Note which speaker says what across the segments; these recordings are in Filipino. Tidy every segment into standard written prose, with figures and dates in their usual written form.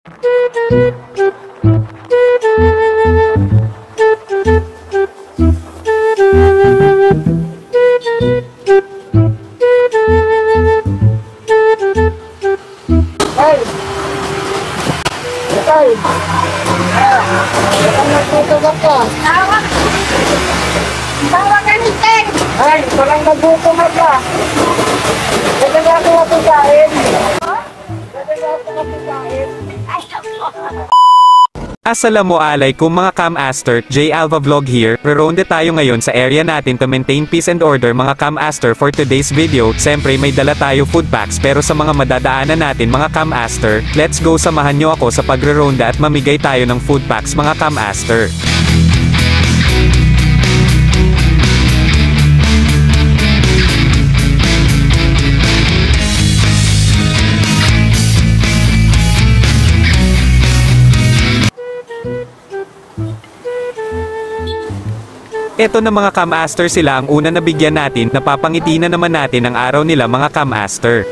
Speaker 1: Tawag ka ni Ted!
Speaker 2: Ay, parang nagutom na ka. Pwede ba ako mapikain? Pwede ba ako mapikain?
Speaker 3: Assalamualaikum mga Cam-Aster, J Alva Vlog here. Reronde tayo ngayon sa area natin to maintain peace and order mga Cam-Aster. For today's video, siyempre may dala tayo food packs pero sa mga madadaanan natin mga Cam-Aster, let's go samahan nyo ako sa pagreronda at mamigay tayo ng food packs mga Cam-Aster. Eto na mga Cam-Aster, sila ang una na bigyan natin, napapangiti na naman natin ang araw nila mga Cam-Aster.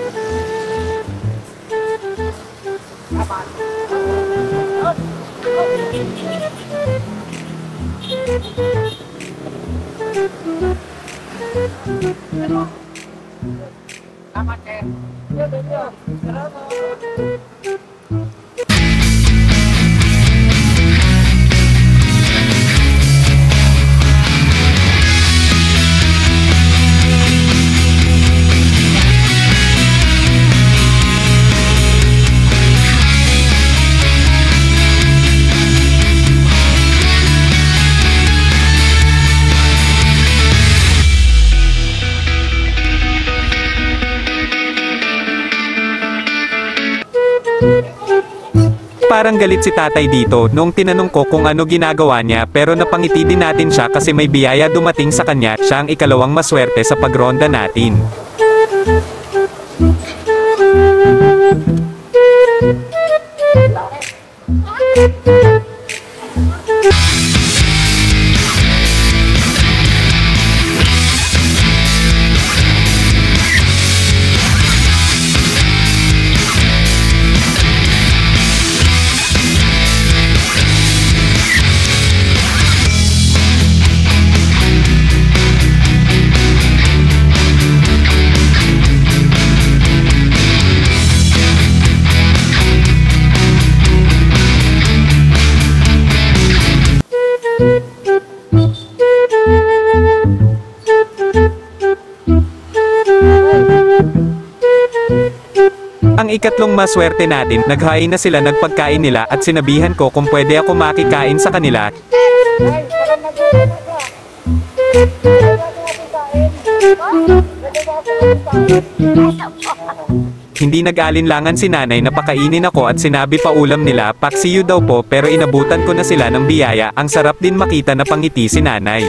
Speaker 3: Parang galit si tatay dito nung tinanong ko kung ano ginagawa niya, pero napangiti din natin siya kasi may biyaya dumating sa kanya. Siya ang ikalawang maswerte sa pagronda natin. Ang ikatlong maswerte natin, naghain na sila nagpagkain nila at sinabihan ko kung pwede ako makikain sa kanila.
Speaker 2: Ay, parang nagutom na ka. Pwede ba ako mapikain? Pwede ba ako mapikain?
Speaker 3: Hindi nag-alinlangan si nanay na pakainin ako at sinabi pa ulam nila, paksiyo daw po, pero inabutan ko na sila ng biyaya. Ang sarap din makita na pangiti si nanay.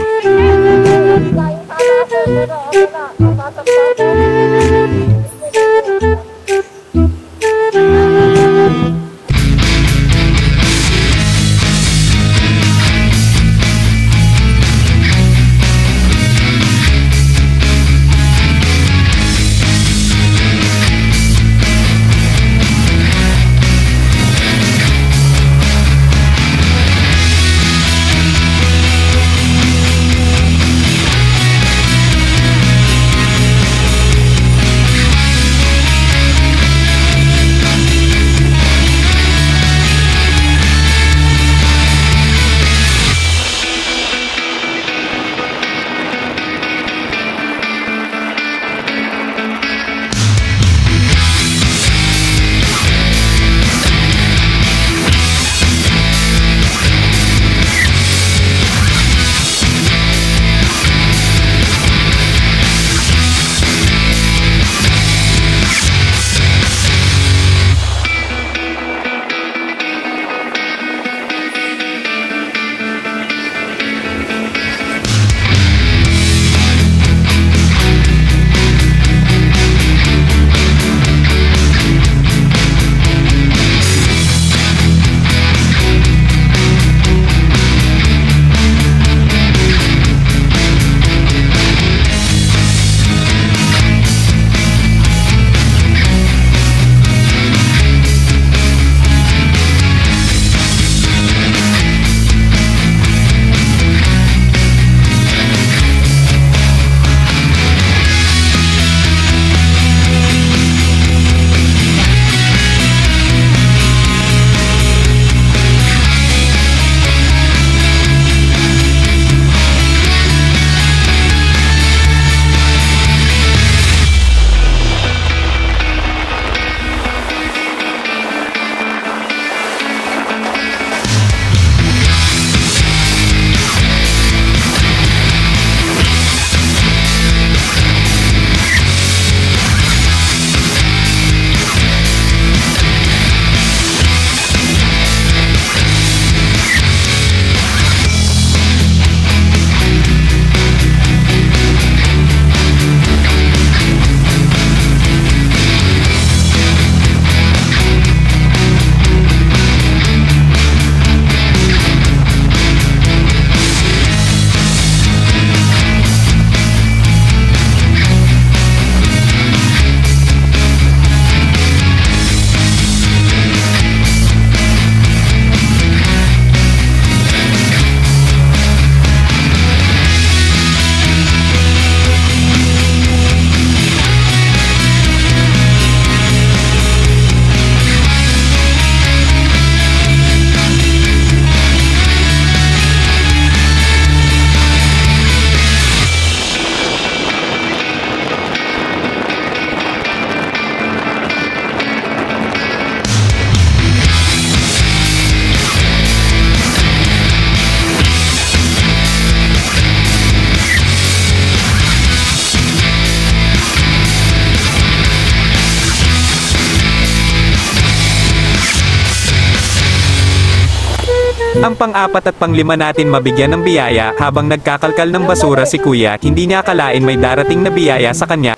Speaker 3: Ang pang-4 at pang-5 natin mabigyan ng biyaya, habang nagkakalkal ng basura si kuya, hindi niya akalain may darating na biyaya sa kanya.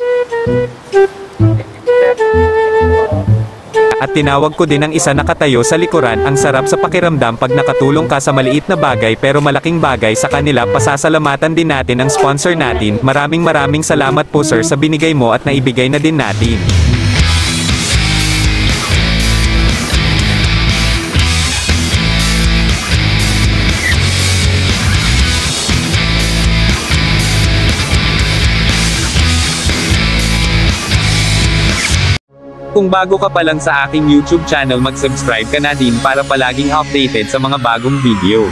Speaker 3: At tinawag ko din ang isa nakatayo sa likuran. Ang sarap sa pakiramdam pag nakatulong ka sa maliit na bagay pero malaking bagay sa kanila. Pasasalamatan din natin ang sponsor natin. Maraming salamat po sir sa binigay mo at naibigay na din natin. Kung bago ka pa lang sa aking YouTube channel, mag-subscribe ka na din para palaging updated sa mga bagong video.